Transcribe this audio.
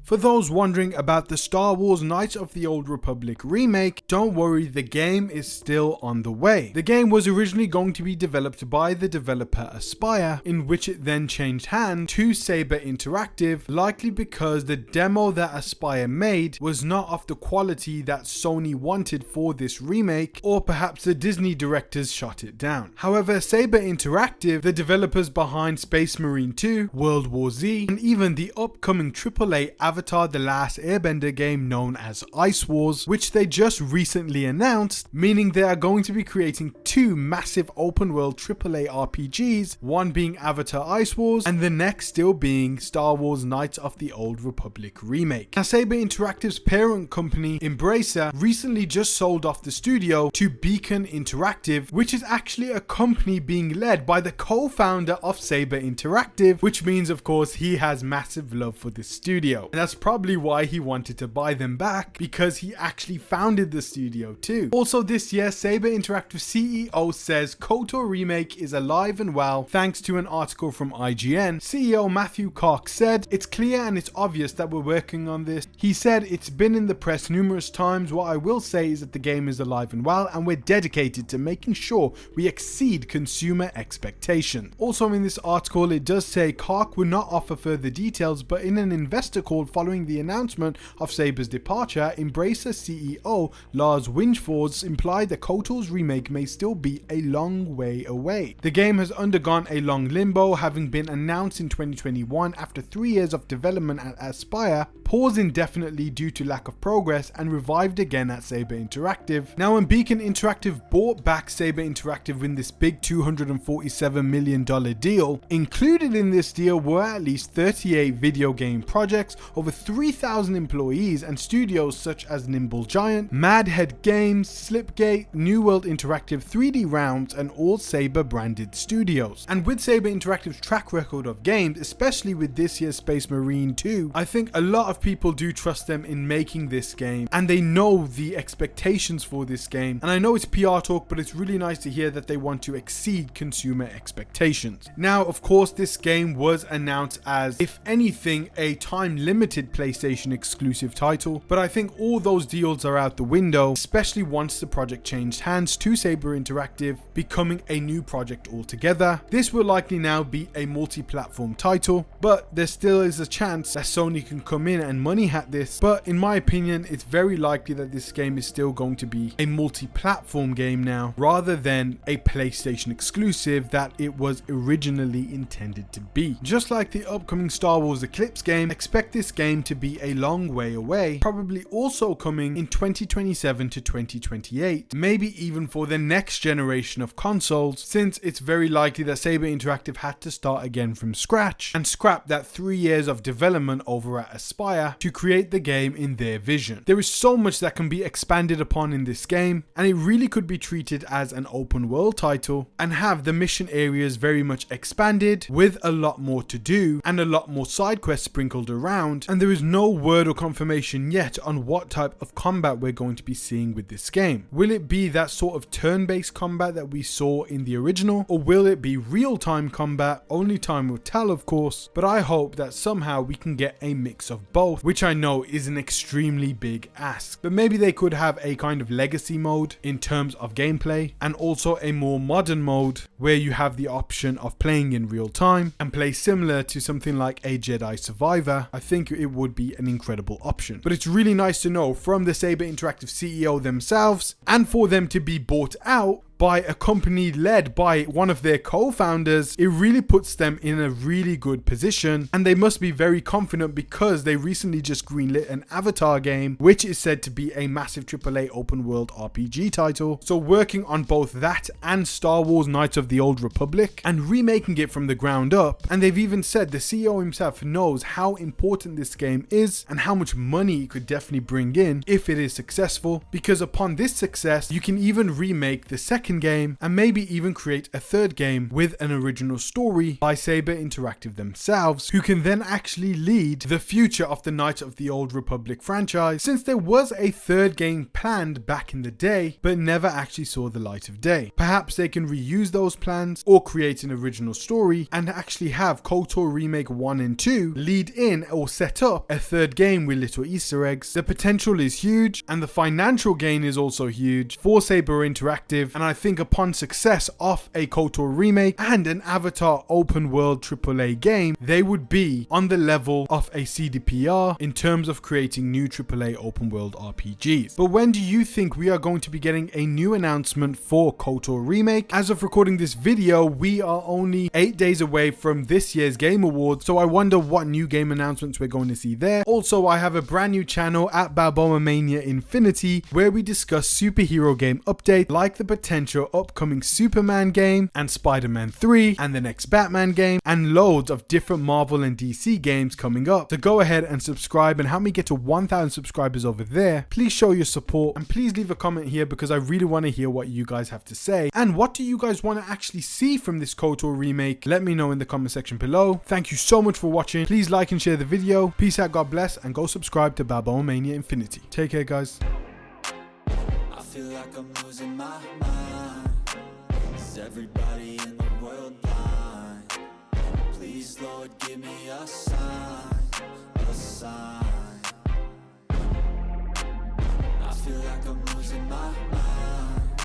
For those wondering about the Star Wars Knights of the Old Republic remake, don't worry, the game is still on the way. The game was originally going to be developed by the developer Aspyr, in which it then changed hands to Saber Interactive, likely because the demo that Aspyr made was not of the quality that Sony wanted for this remake, or perhaps the Disney directors shot it down. However, Saber Interactive, the developers behind Space Marine 2, World War Z, and even the upcoming AAA Avatar: The Last Airbender game known as Ice Wars, which they just recently announced, meaning they are going to be creating two massive open world AAA RPGs, one being Avatar Ice Wars and the next still being Star Wars Knights of the Old Republic Remake. Now, Saber Interactive's parent company, Embracer, recently just sold off the studio to Beacon Interactive, which is actually a company being led by the co-founder of Saber Interactive, which means of course he has massive love for this studio. And that's probably why he wanted to buy them back, because he actually founded the studio too. Also this year, Saber Interactive CEO says Kotor remake is alive and well thanks to an article from IGN. CEO Matthew Koch said, "It's clear and it's obvious that we're working on this." He said, "It's been in the press numerous times. What I will say is that the game is alive and well, and we're dedicated to making sure we exceed consumer expectations." Also in this article, it does say Koch will not offer further details, but in an investor call following the announcement of Saber's departure, Embracer CEO Lars Wingefors implied that Kotor's remake may still be a long way away. The game has undergone a long limbo, having been announced in 2021 after 3 years of development at Aspyr, paused indefinitely due to lack of progress, and revived again at Saber Interactive. Now, when Beacon Interactive bought back Saber Interactive in this big $247 million deal, included in this deal were at least 38 video game projects, over 3,000 employees, and studios such as Nimble Giant, Madhead Games, Slipgate, New World Interactive, 3D Realms, and all Saber branded studios. And with Saber Interactive's track record of games, especially with this year's Space Marine 2, I think a lot of people do trust them in making this game, and they know the expectations for this game. And I know it's PR talk, but it's really nice to hear that they want to exceed consumer expectations. Now, of course, this game was announced as, if anything, a time-limited PlayStation exclusive title, but I think all those deals are out the window, especially once the project changed hands to Saber Interactive, becoming a new project altogether. This will likely now be a multi-platform title, but there still is a chance that Sony can come in and money hat this. But in my opinion, it's very likely that this game is still going to be a multi-platform game now, rather than a PlayStation exclusive that it was originally intended to be. Just like the upcoming Star Wars Eclipse game, expect this game to be a long way away, probably also coming in 2027 to 2028, maybe even for the next generation of consoles, since it's very likely that Saber Interactive had to start again from scratch and scrap that 3 years of development over at Aspyr to create the game in their vision. There is so much that can be expanded upon in this game, and it really could be treated as an open world title and have the mission areas very much expanded with a lot more to do and a lot more side quests sprinkled around. And there is no word or confirmation yet on what type of combat we're going to be seeing with this game. Will it be that sort of turn-based combat that we saw in the original, or will it be real-time combat? Only time will tell, of course, but I hope that somehow we can get a mix of both, which I know is an extremely big ask. But maybe they could have a kind of legacy mode in terms of gameplay, and also a more modern mode where you have the option of playing in real time and play similar to something like a Jedi Survivor. I think it would be an incredible option. But it's really nice to know from the Saber Interactive CEO themselves, and for them to be bought out by a company led by one of their co-founders, it really puts them in a really good position, and they must be very confident because they recently just greenlit an Avatar game, which is said to be a massive AAA open world RPG title. So working on both that and Star Wars Knights of the Old Republic and remaking it from the ground up. And they've even said the CEO himself knows how important this game is and how much money it could definitely bring in if it is successful, because upon this success you can even remake the second second game, and maybe even create a third game with an original story by Saber Interactive themselves, who can then actually lead the future of the Knights of the Old Republic franchise, since there was a third game planned back in the day but never actually saw the light of day. Perhaps they can reuse those plans or create an original story and actually have Kotor Remake 1 and 2 lead in or set up a third game with little Easter eggs. The potential is huge and the financial gain is also huge for Saber Interactive, and I think upon success of a Kotor Remake and an Avatar open world AAA game, they would be on the level of a CDPR in terms of creating new AAA open world RPGs. But when do you think we are going to be getting a new announcement for Kotor Remake? As of recording this video, we are only 8 days away from this year's Game Awards, so I wonder what new game announcements we're going to see there. Also, I have a brand new channel at Balboa Mania Infinity where we discuss superhero game updates like the potential upcoming Superman game and Spider-Man 3 and the next Batman game and loads of different Marvel and DC games coming up. So go ahead and subscribe and help me get to 1,000 subscribers over there. Please show your support and please leave a comment here because I really want to hear what you guys have to say. And what do you guys want to actually see from this Kotor remake? Let me know in the comment section below. Thank you so much for watching. Please like and share the video. Peace out, God bless, and go subscribe to Balboa Mania Infinity. Take care, guys. I feel like I'm losing my mind. Is everybody in the world blind? Please, Lord, give me a sign, a sign. I feel like I'm losing my mind.